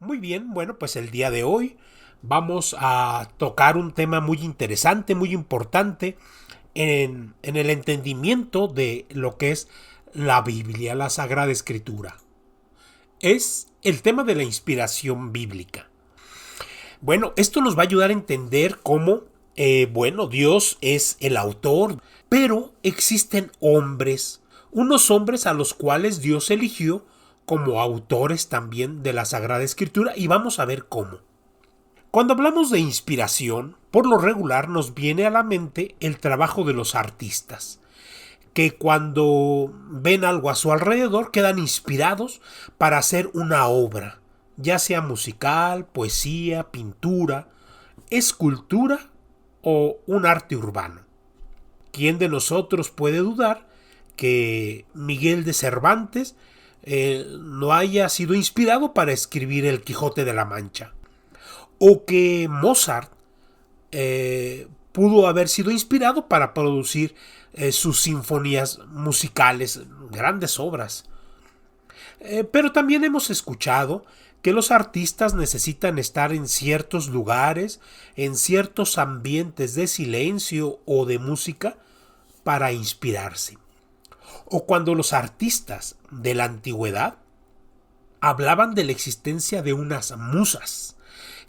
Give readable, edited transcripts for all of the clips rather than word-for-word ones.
Muy bien, bueno, pues el día de hoy vamos a tocar un tema muy interesante, muy importante en el entendimiento de lo que es la Biblia, la Sagrada Escritura. Es el tema de la inspiración bíblica. Bueno, esto nos va a ayudar a entender cómo, Dios es el autor, pero existen hombres, unos hombres a los cuales Dios eligió como autores también de la Sagrada Escritura y vamos a ver cómo. Cuando hablamos de inspiración, por lo regular nos viene a la mente el trabajo de los artistas, que cuando ven algo a su alrededor quedan inspirados para hacer una obra, ya sea musical, poesía, pintura, escultura o un arte urbano. ¿Quién de nosotros puede dudar que Miguel de Cervantes no haya sido inspirado para escribir El Quijote de la Mancha? O que Mozart pudo haber sido inspirado para producir sus sinfonías musicales, grandes obras. Pero también hemos escuchado que los artistas necesitan estar en ciertos lugares, en ciertos ambientes de silencio o de música para inspirarse. O cuando los artistas de la antigüedad hablaban de la existencia de unas musas,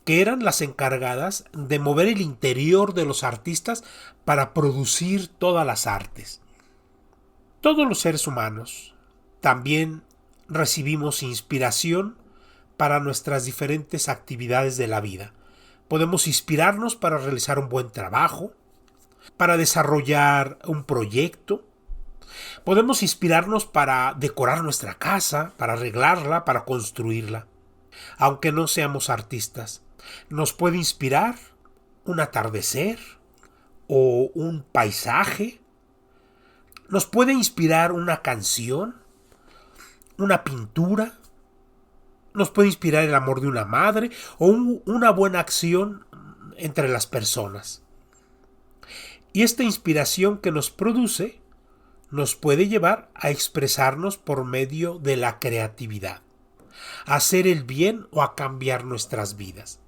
que eran las encargadas de mover el interior de los artistas para producir todas las artes. Todos los seres humanos también recibimos inspiración para nuestras diferentes actividades de la vida. Podemos inspirarnos para realizar un buen trabajo, para desarrollar un proyecto. Podemos inspirarnos para decorar nuestra casa, para arreglarla, para construirla. Aunque no seamos artistas, nos puede inspirar un atardecer o un paisaje. Nos puede inspirar una canción, una pintura. Nos puede inspirar el amor de una madre o una buena acción entre las personas. Y esta inspiración que nos produce nos puede llevar a expresarnos por medio de la creatividad, a hacer el bien o a cambiar nuestras vidas.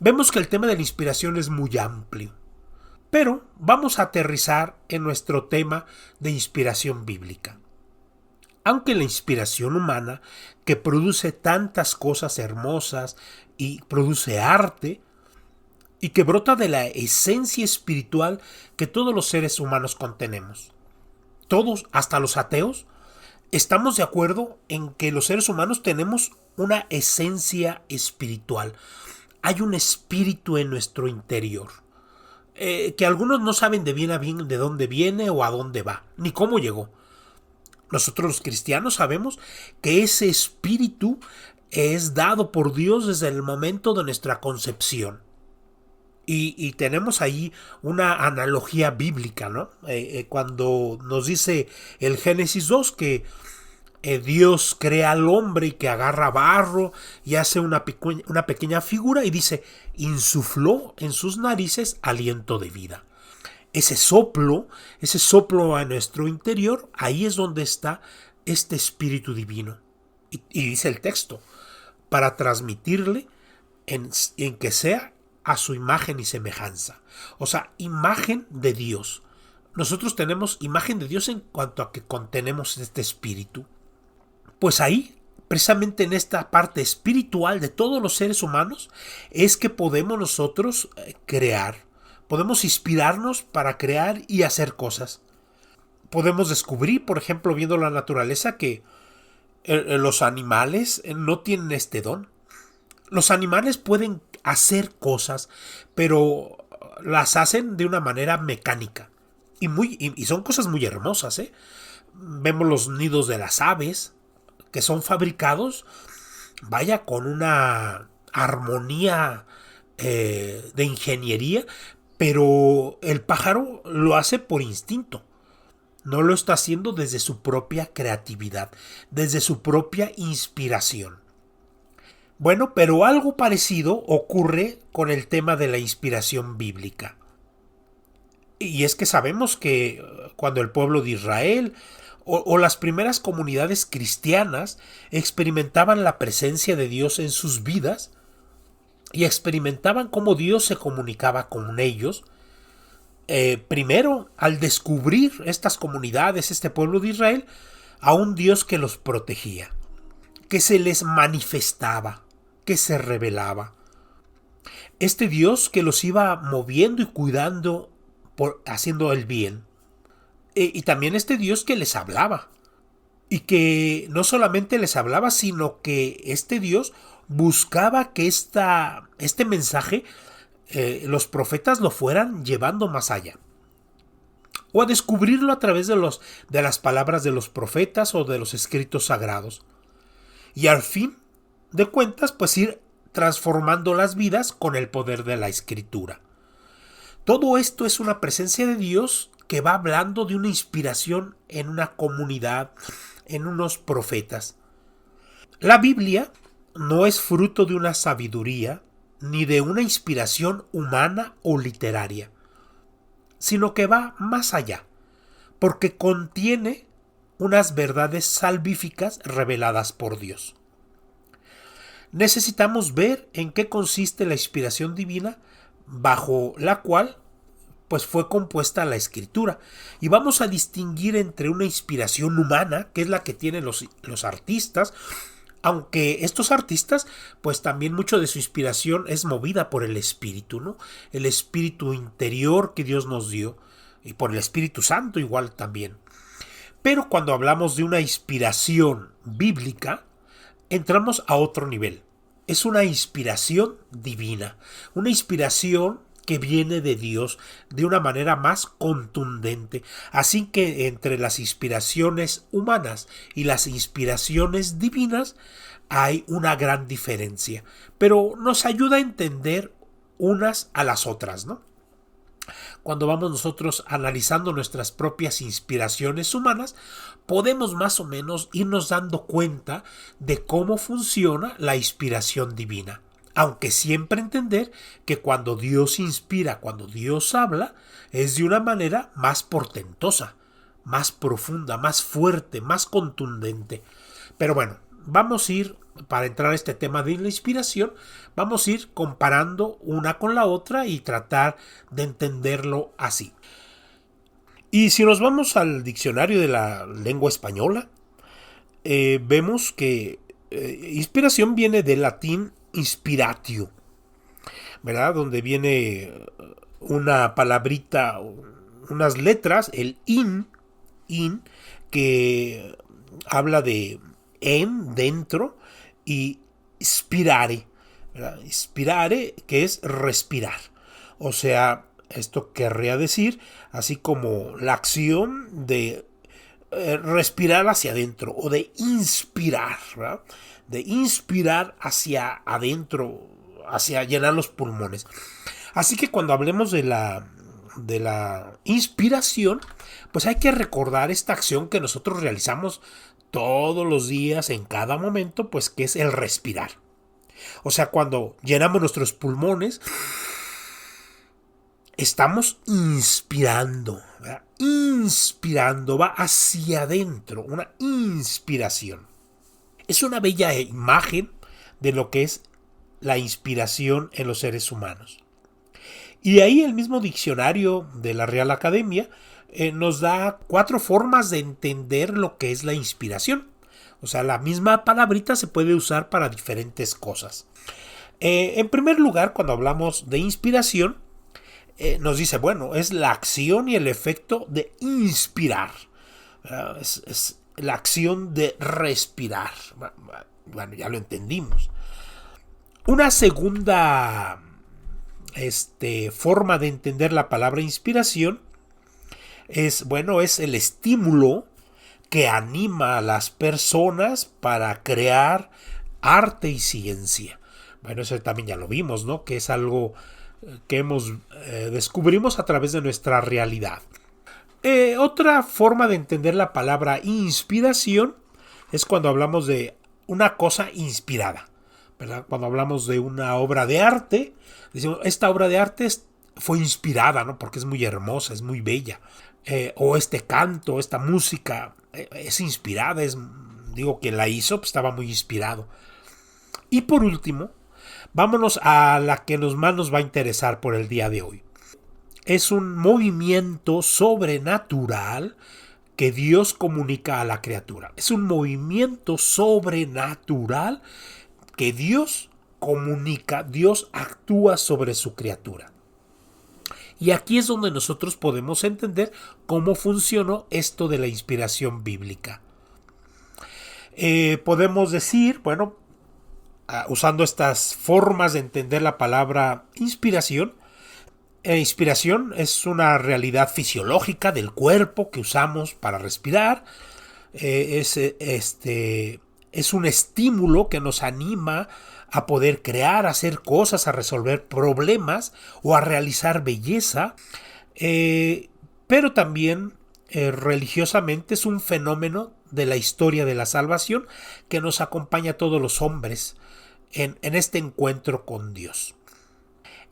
Vemos que el tema de la inspiración es muy amplio, pero vamos a aterrizar en nuestro tema de inspiración bíblica. Aunque la inspiración humana, que produce tantas cosas hermosas y produce arte, y que brota de la esencia espiritual que todos los seres humanos contenemos. Todos, hasta los ateos, estamos de acuerdo en que los seres humanos tenemos una esencia espiritual. Hay un espíritu en nuestro interior, que algunos no saben de bien a bien de dónde viene o a dónde va, ni cómo llegó. Nosotros los cristianos sabemos que ese espíritu es dado por Dios desde el momento de nuestra concepción. Y tenemos ahí una analogía bíblica, ¿no? Cuando nos dice el Génesis 2 que Dios crea al hombre y que agarra barro y hace una pequeña figura y dice, insufló en sus narices aliento de vida. Ese soplo a nuestro interior, ahí es donde está este espíritu divino. Y dice el texto, para transmitirle en que sea a su imagen y semejanza. O sea, imagen de Dios. Nosotros tenemos imagen de Dios en cuanto a que contenemos este espíritu. Pues ahí, precisamente en esta parte espiritual de todos los seres humanos, es que podemos nosotros crear. Podemos inspirarnos para crear y hacer cosas. Podemos descubrir, por ejemplo, viendo la naturaleza, que los animales no tienen este don. Los animales pueden hacer cosas, pero las hacen de una manera mecánica. Y son cosas muy hermosas, ¿eh? Vemos los nidos de las aves, que son fabricados, vaya, con una armonía de ingeniería, pero el pájaro lo hace por instinto. No lo está haciendo desde su propia creatividad, desde su propia inspiración. Bueno, pero algo parecido ocurre con el tema de la inspiración bíblica. Y es que sabemos que cuando el pueblo de Israel o las primeras comunidades cristianas experimentaban la presencia de Dios en sus vidas y experimentaban cómo Dios se comunicaba con ellos. Primero, al descubrir estas comunidades, este pueblo de Israel, a un Dios que los protegía, que se les manifestaba, que se revelaba. Este Dios que los iba moviendo y cuidando, haciendo el bien. Y también este Dios que les hablaba. Y que no solamente les hablaba, sino que este Dios buscaba que este mensaje los profetas lo fueran llevando más allá. O a descubrirlo a través de las palabras de los profetas o de los escritos sagrados. Y al fin de cuentas, pues ir transformando las vidas con el poder de la escritura. Todo esto es una presencia de Dios que va hablando de una inspiración en una comunidad, en unos profetas. La Biblia no es fruto de una sabiduría ni de una inspiración humana o literaria, sino que va más allá, porque contiene unas verdades salvíficas reveladas por Dios. Necesitamos ver en qué consiste la inspiración divina bajo la cual pues fue compuesta la escritura, y vamos a distinguir entre una inspiración humana, que es la que tienen los artistas, aunque estos artistas pues también mucho de su inspiración es movida por el espíritu, ¿no? El espíritu interior que Dios nos dio, y por el Espíritu Santo igual también. Pero cuando hablamos de una inspiración bíblica, entramos a otro nivel. Es una inspiración divina, una inspiración que viene de Dios de una manera más contundente. Así que entre las inspiraciones humanas y las inspiraciones divinas hay una gran diferencia, pero nos ayuda a entender unas a las otras, ¿no? Cuando vamos nosotros analizando nuestras propias inspiraciones humanas, podemos más o menos irnos dando cuenta de cómo funciona la inspiración divina. Aunque siempre entender que cuando Dios inspira, cuando Dios habla, es de una manera más portentosa, más profunda, más fuerte, más contundente. Pero bueno, vamos a ir, para entrar a este tema de la inspiración, vamos a ir comparando una con la otra y tratar de entenderlo así. Y si nos vamos al diccionario de la lengua española, vemos que inspiración viene del latín inspiratio, ¿verdad? Donde viene una palabrita, unas letras, el in, que habla de en, dentro, y spirare, ¿verdad? Spirare, que es respirar. O sea, esto querría decir, así como la acción de respirar hacia adentro o de inspirar, ¿verdad? De inspirar hacia adentro, hacia llenar los pulmones. Así que cuando hablemos de la inspiración, pues hay que recordar esta acción que nosotros realizamos todos los días, en cada momento, pues que es el respirar. O sea, cuando llenamos nuestros pulmones, estamos inspirando, ¿verdad? Inspirando, va hacia adentro, una inspiración. Es una bella imagen de lo que es la inspiración en los seres humanos. Y de ahí el mismo diccionario de la Real Academia nos da 4 formas de entender lo que es la inspiración. O sea, la misma palabrita se puede usar para diferentes cosas. En primer lugar, cuando hablamos de inspiración, nos dice, bueno, es la acción y el efecto de inspirar. Es la acción de respirar. Bueno, ya lo entendimos. Una segunda forma de entender la palabra inspiración es el estímulo que anima a las personas para crear arte y ciencia. Bueno, eso también ya lo vimos, ¿no? Que es algo que descubrimos a través de nuestra realidad. Otra forma de entender la palabra inspiración es cuando hablamos de una cosa inspirada, ¿verdad? Cuando hablamos de una obra de arte, decimos, esta obra de arte fue inspirada, ¿no? Porque es muy hermosa, es muy bella. O este canto, esta música es inspirada, digo, quien la hizo pues, estaba muy inspirado. Y por último, vámonos a la que más nos va a interesar por el día de hoy. Es un movimiento sobrenatural que Dios comunica a la criatura. Es un movimiento sobrenatural que Dios comunica, Dios actúa sobre su criatura. Y aquí es donde nosotros podemos entender cómo funcionó esto de la inspiración bíblica. Podemos decir, bueno, usando estas formas de entender la palabra inspiración, inspiración es una realidad fisiológica del cuerpo que usamos para respirar. Es un estímulo que nos anima a poder crear, a hacer cosas, a resolver problemas o a realizar belleza. Pero también religiosamente es un fenómeno de la historia de la salvación que nos acompaña a todos los hombres en este encuentro con Dios.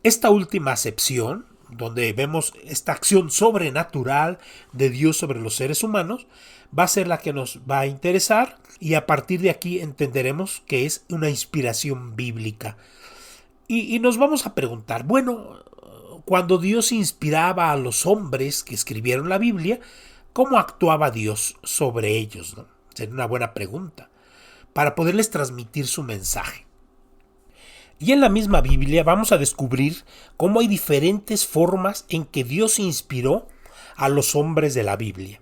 Esta última acepción, donde vemos esta acción sobrenatural de Dios sobre los seres humanos, va a ser la que nos va a interesar y a partir de aquí entenderemos que es una inspiración bíblica. Y nos vamos a preguntar, bueno, cuando Dios inspiraba a los hombres que escribieron la Biblia, ¿cómo actuaba Dios sobre ellos, ¿no? Sería una buena pregunta para poderles transmitir su mensaje. Y en la misma Biblia vamos a descubrir cómo hay diferentes formas en que Dios inspiró a los hombres de la Biblia.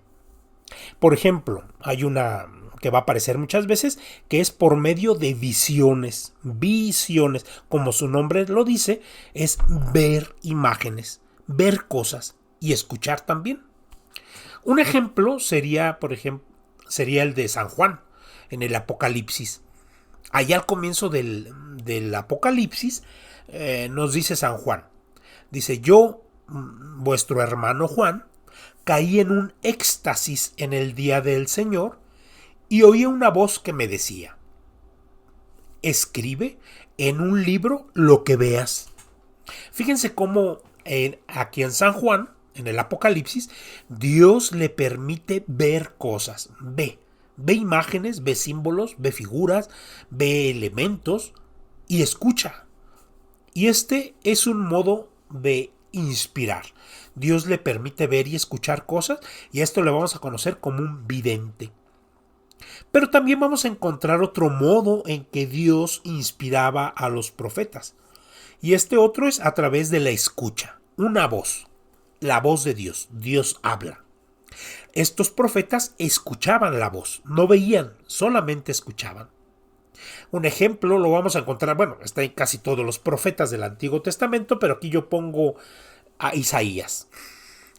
Por ejemplo, hay una que va a aparecer muchas veces, que es por medio de visiones. Visiones, como su nombre lo dice, es ver imágenes, ver cosas y escuchar también. Un ejemplo sería, sería el de San Juan en el Apocalipsis. Allá al comienzo del Apocalipsis nos dice San Juan, dice, yo, vuestro hermano Juan, caí en un éxtasis en el día del Señor y oí una voz que me decía, escribe en un libro lo que veas. Fíjense cómo aquí en San Juan, en el Apocalipsis, Dios le permite ver cosas, ve imágenes, ve símbolos, ve figuras, ve elementos y escucha. Y este es un modo de inspirar. Dios le permite ver y escuchar cosas y a esto le vamos a conocer como un vidente. Pero también vamos a encontrar otro modo en que Dios inspiraba a los profetas. Y este otro es a través de la escucha, una voz, la voz de Dios. Dios habla. Estos profetas escuchaban la voz, no veían, solamente escuchaban. Un ejemplo lo vamos a encontrar, bueno, está en casi todos los profetas del Antiguo Testamento, pero aquí yo pongo a Isaías.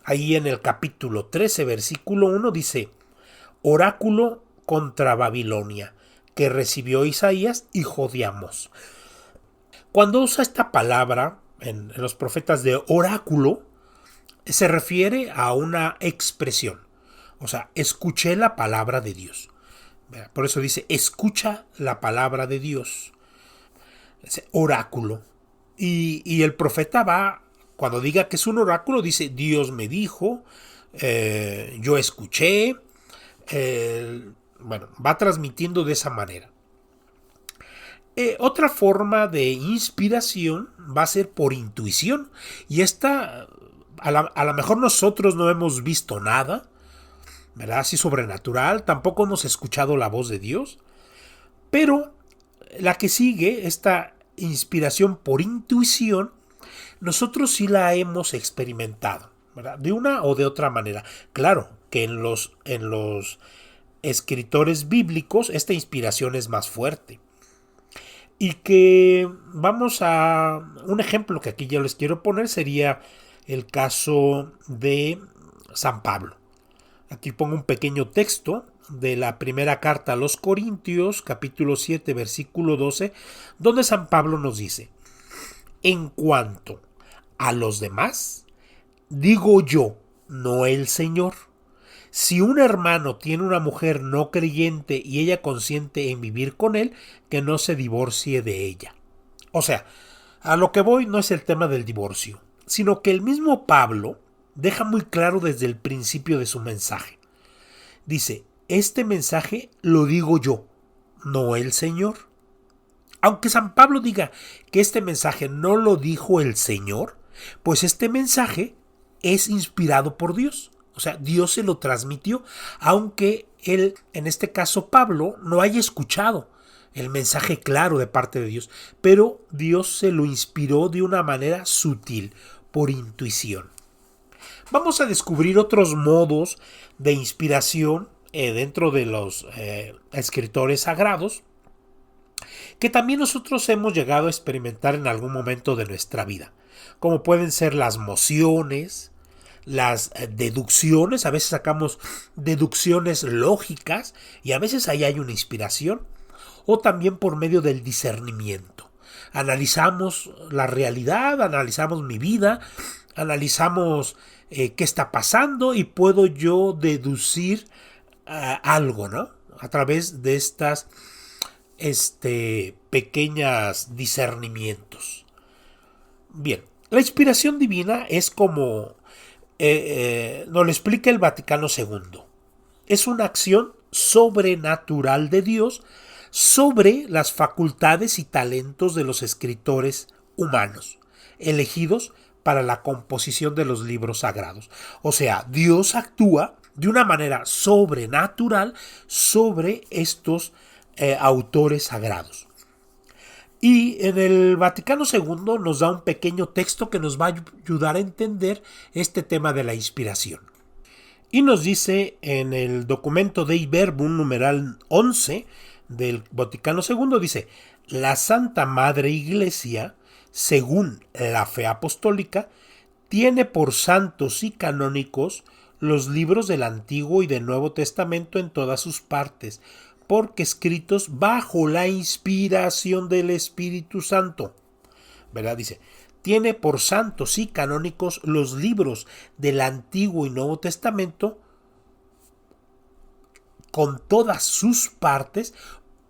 Ahí en el capítulo 13, versículo 1 dice, oráculo contra Babilonia, que recibió Isaías, hijo de Amós. Cuando usa esta palabra en los profetas de oráculo, se refiere a una expresión. O sea, escuché la palabra de Dios. Por eso dice, escucha la palabra de Dios. Ese oráculo. Y el profeta va, cuando diga que es un oráculo, dice, Dios me dijo, yo escuché. Bueno, va transmitiendo de esa manera. Otra forma de inspiración va a ser por intuición. Y esta, a lo mejor nosotros no hemos visto nada, ¿verdad? Así sobrenatural, tampoco hemos escuchado la voz de Dios, pero la que sigue, esta inspiración por intuición, nosotros sí la hemos experimentado, ¿verdad? De una o de otra manera. Claro que en los escritores bíblicos esta inspiración es más fuerte. Y que vamos a un ejemplo que aquí yo les quiero poner sería el caso de San Pablo. Aquí pongo un pequeño texto de la primera carta a los Corintios, capítulo 7, versículo 12, donde San Pablo nos dice, en cuanto a los demás, digo yo, no el Señor. Si un hermano tiene una mujer no creyente y ella consiente en vivir con él, que no se divorcie de ella. O sea, a lo que voy no es el tema del divorcio, sino que el mismo Pablo deja muy claro desde el principio de su mensaje. Dice, este mensaje lo digo yo, no el Señor. Aunque San Pablo diga que este mensaje no lo dijo el Señor, pues este mensaje es inspirado por Dios. O sea, Dios se lo transmitió, aunque él, en este caso Pablo, no haya escuchado el mensaje claro de parte de Dios, pero Dios se lo inspiró de una manera sutil, por intuición. Vamos a descubrir otros modos de inspiración dentro de los escritores sagrados, que también nosotros hemos llegado a experimentar en algún momento de nuestra vida, como pueden ser las mociones, las deducciones. A veces sacamos deducciones lógicas y a veces ahí hay una inspiración, o también por medio del discernimiento. Analizamos la realidad, analizamos mi vida, analizamos qué está pasando y puedo yo deducir algo, ¿no? A través de estas pequeñas discernimientos. Bien, la inspiración divina es como nos lo explica el Vaticano II. Es una acción sobrenatural de Dios sobre las facultades y talentos de los escritores humanos, elegidos para la composición de los libros sagrados. O sea, Dios actúa de una manera sobrenatural sobre estos autores sagrados. Y en el Vaticano II nos da un pequeño texto que nos va a ayudar a entender este tema de la inspiración. Y nos dice en el documento Dei Verbum numeral 11 del Vaticano II, dice: la Santa Madre Iglesia, según la fe apostólica, tiene por santos y canónicos los libros del Antiguo y del Nuevo Testamento en todas sus partes, porque escritos bajo la inspiración del Espíritu Santo. ¿Verdad? Dice, tiene por santos y canónicos los libros del Antiguo y Nuevo Testamento con todas sus partes,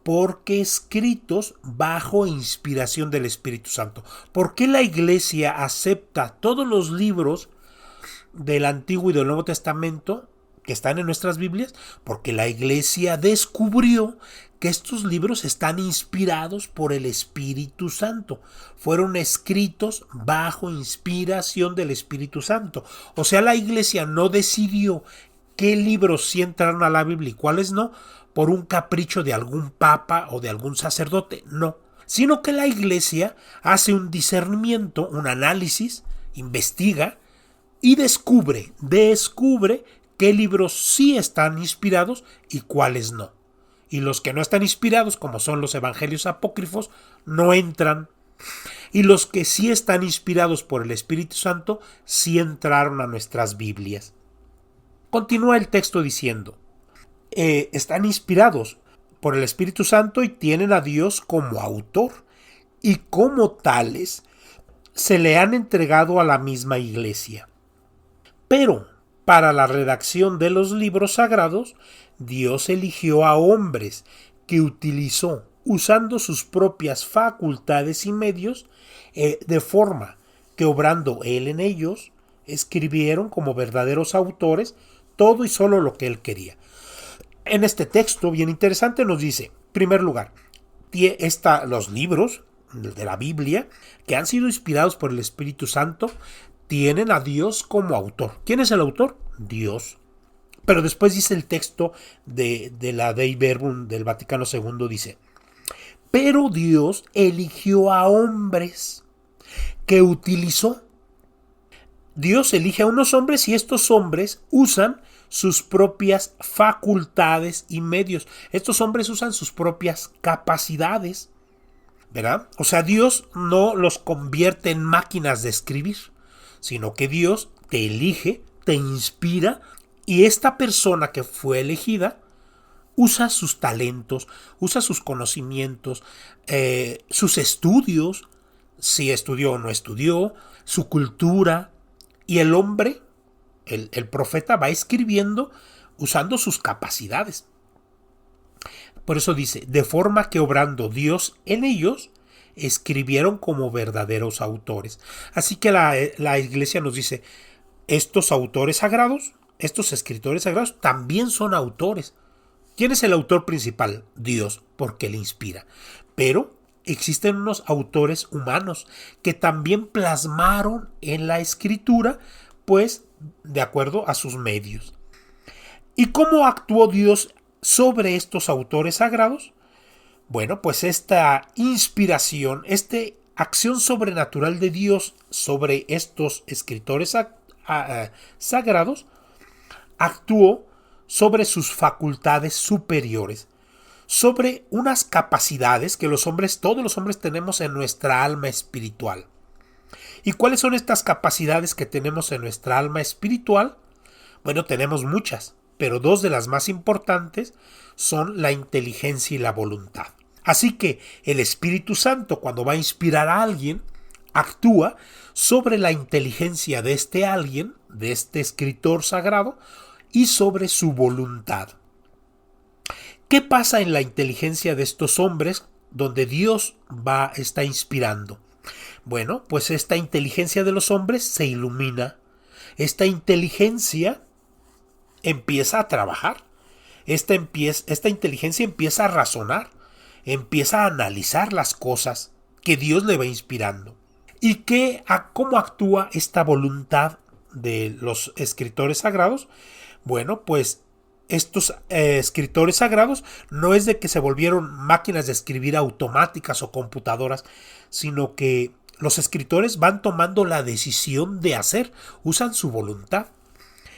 porque escritos bajo inspiración del Espíritu Santo. ¿Por qué la Iglesia acepta todos los libros del Antiguo y del Nuevo Testamento que están en nuestras Biblias? Porque la Iglesia descubrió que estos libros están inspirados por el Espíritu Santo. Fueron escritos bajo inspiración del Espíritu Santo. O sea, la Iglesia no decidió qué libros sí entraron a la Biblia y cuáles no, por un capricho de algún papa o de algún sacerdote, no. Sino que la Iglesia hace un discernimiento, un análisis, investiga y descubre qué libros sí están inspirados y cuáles no. Y los que no están inspirados, como son los evangelios apócrifos, no entran. Y los que sí están inspirados por el Espíritu Santo, sí entraron a nuestras Biblias. Continúa el texto diciendo, están inspirados por el Espíritu Santo y tienen a Dios como autor. Y como tales, se le han entregado a la misma Iglesia. Pero para la redacción de los libros sagrados, Dios eligió a hombres que utilizó usando sus propias facultades y medios, de forma que obrando Él en ellos, escribieron como verdaderos autores todo y solo lo que Él quería. En este texto bien interesante nos dice, en primer lugar, los libros de la Biblia que han sido inspirados por el Espíritu Santo tienen a Dios como autor. ¿Quién es el autor? Dios. Pero después dice el texto de la Dei Verbum del Vaticano II, dice, pero Dios eligió a hombres que utilizó. Dios elige a unos hombres y estos hombres usan sus propias facultades y medios. Estos hombres usan sus propias capacidades, ¿verdad? O sea, Dios no los convierte en máquinas de escribir, sino que Dios te elige, te inspira, y esta persona que fue elegida usa sus talentos, usa sus conocimientos, sus estudios, si estudió o no estudió, su cultura, y el hombre, el profeta, va escribiendo usando sus capacidades. Por eso dice, de forma que obrando Dios en ellos, escribieron como verdaderos autores. Así que la Iglesia nos dice, estos autores sagrados, estos escritores sagrados también son autores. ¿Quién es el autor principal? Dios, porque le inspira. Pero existen unos autores humanos que también plasmaron en la escritura, pues de acuerdo a sus medios. ¿Y cómo actuó Dios sobre estos autores sagrados? Bueno, pues esta inspiración, esta acción sobrenatural de Dios sobre estos escritores sagrados, actuó sobre sus facultades superiores, sobre unas capacidades que todos los hombres tenemos en nuestra alma espiritual. ¿Y cuáles son estas capacidades que tenemos en nuestra alma espiritual? Bueno, tenemos muchas, pero dos de las más importantes son la inteligencia y la voluntad. Así que el Espíritu Santo, cuando va a inspirar a alguien, actúa sobre la inteligencia de este alguien, de este escritor sagrado, y sobre su voluntad. ¿Qué pasa en la inteligencia de estos hombres donde Dios está inspirando? Bueno, pues esta inteligencia de los hombres se ilumina. Esta inteligencia empieza a trabajar. Esta inteligencia empieza a razonar. Empieza a analizar las cosas que Dios le va inspirando. ¿Y cómo actúa esta voluntad de los escritores sagrados? Bueno, pues estos escritores sagrados no es de que se volvieron máquinas de escribir automáticas o computadoras, sino que los escritores van tomando la decisión de hacer, usan su voluntad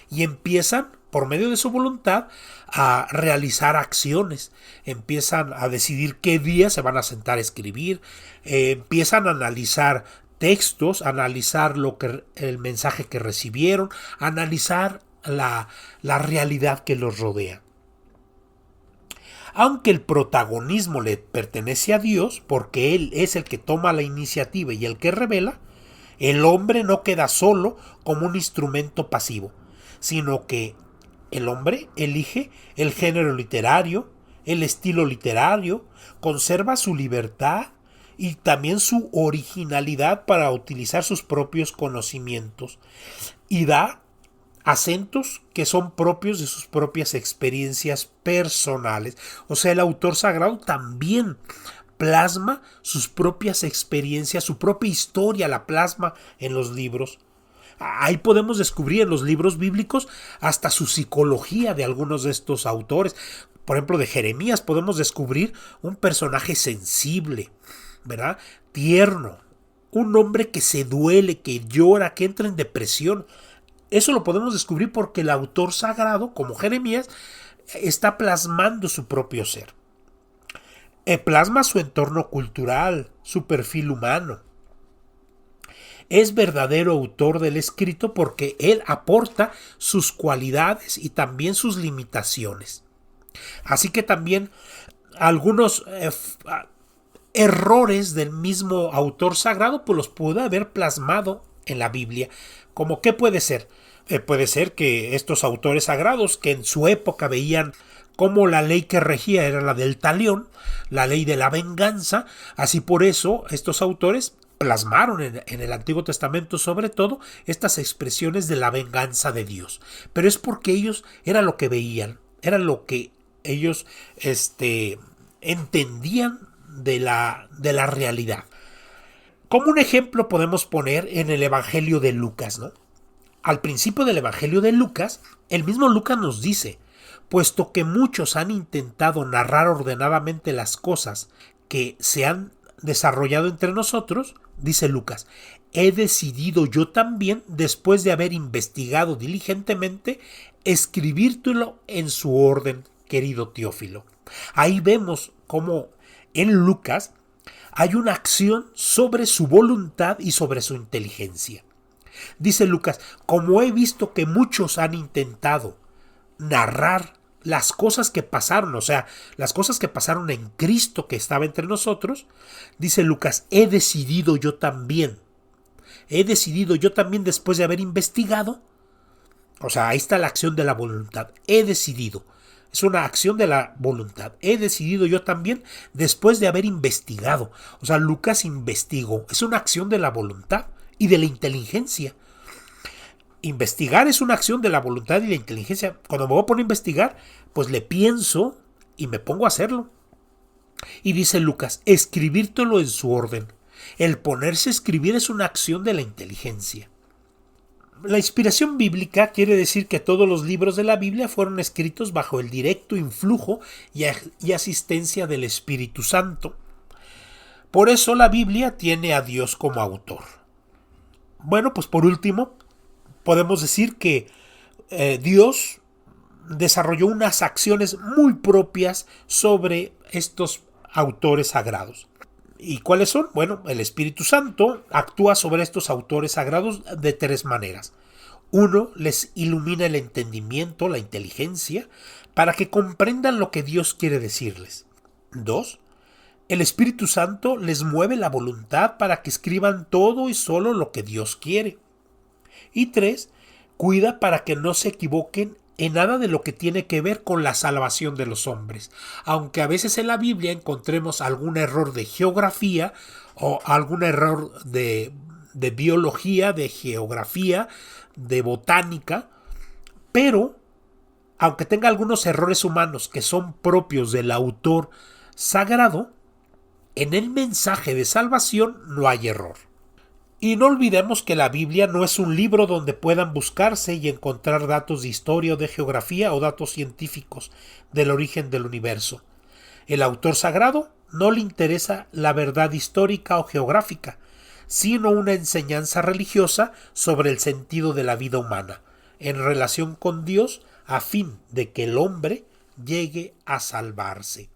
y empiezan, por medio de su voluntad, a realizar acciones, empiezan a decidir qué día se van a sentar a escribir, empiezan a analizar textos, a analizar el mensaje que recibieron, a analizar la realidad que los rodea. Aunque el protagonismo le pertenece a Dios, porque Él es el que toma la iniciativa y el que revela, el hombre no queda solo como un instrumento pasivo, sino que el hombre elige el género literario, el estilo literario, conserva su libertad y también su originalidad para utilizar sus propios conocimientos y da acentos que son propios de sus propias experiencias personales. O sea, el autor sagrado también plasma sus propias experiencias, su propia historia la plasma en los libros. Ahí podemos descubrir en los libros bíblicos hasta su psicología de algunos de estos autores. Por ejemplo, de Jeremías podemos descubrir un personaje sensible, ¿verdad? Tierno, un hombre que se duele, que llora, que entra en depresión. Eso lo podemos descubrir porque el autor sagrado, como Jeremías, está plasmando su propio ser. Plasma su entorno cultural, su perfil humano. Es verdadero autor del escrito porque él aporta sus cualidades y también sus limitaciones. Así que también algunos errores del mismo autor sagrado pues los puede haber plasmado en la Biblia. ¿Cómo qué puede ser? Puede ser que estos autores sagrados que en su época veían cómo la ley que regía era la del talión, la ley de la venganza, así por eso estos autores plasmaron en el Antiguo Testamento sobre todo estas expresiones de la venganza de Dios. Pero es porque ellos era lo que veían, era lo que ellos entendían de la realidad. Como un ejemplo podemos poner en el Evangelio de Lucas, ¿no? Al principio del Evangelio de Lucas, el mismo Lucas nos dice, puesto que muchos han intentado narrar ordenadamente las cosas que se han desarrollado entre nosotros, dice Lucas, he decidido yo también, después de haber investigado diligentemente, escribírtelo en su orden, querido Teófilo. Ahí vemos cómo en Lucas hay una acción sobre su voluntad y sobre su inteligencia. Dice Lucas, como he visto que muchos han intentado narrar las cosas que pasaron, o sea, las cosas que pasaron en Cristo que estaba entre nosotros, dice Lucas, he decidido yo también después de haber investigado, o sea, ahí está la acción de la voluntad, he decidido, es una acción de la voluntad, he decidido yo también después de haber investigado, o sea, Lucas investigó, es una acción de la voluntad y de la inteligencia. Investigar es una acción de la voluntad y la inteligencia. Cuando me voy a poner a investigar, pues le pienso y me pongo a hacerlo. Y dice Lucas, escribírtelo en su orden. El ponerse a escribir es una acción de la inteligencia. La inspiración bíblica quiere decir que todos los libros de la Biblia fueron escritos bajo el directo influjo y asistencia del Espíritu Santo. Por eso la Biblia tiene a Dios como autor. Bueno, pues por último, podemos decir que Dios desarrolló unas acciones muy propias sobre estos autores sagrados. ¿Y cuáles son? Bueno, el Espíritu Santo actúa sobre estos autores sagrados de tres maneras. Uno, les ilumina el entendimiento, la inteligencia, para que comprendan lo que Dios quiere decirles. Dos, el Espíritu Santo les mueve la voluntad para que escriban todo y solo lo que Dios quiere. Y tres, cuida para que no se equivoquen en nada de lo que tiene que ver con la salvación de los hombres, aunque a veces en la Biblia encontremos algún error de geografía o algún error de biología, de geografía, de botánica, pero aunque tenga algunos errores humanos que son propios del autor sagrado, en el mensaje de salvación no hay error. Y no olvidemos que la Biblia no es un libro donde puedan buscarse y encontrar datos de historia o de geografía o datos científicos del origen del universo. El autor sagrado no le interesa la verdad histórica o geográfica, sino una enseñanza religiosa sobre el sentido de la vida humana, en relación con Dios, a fin de que el hombre llegue a salvarse.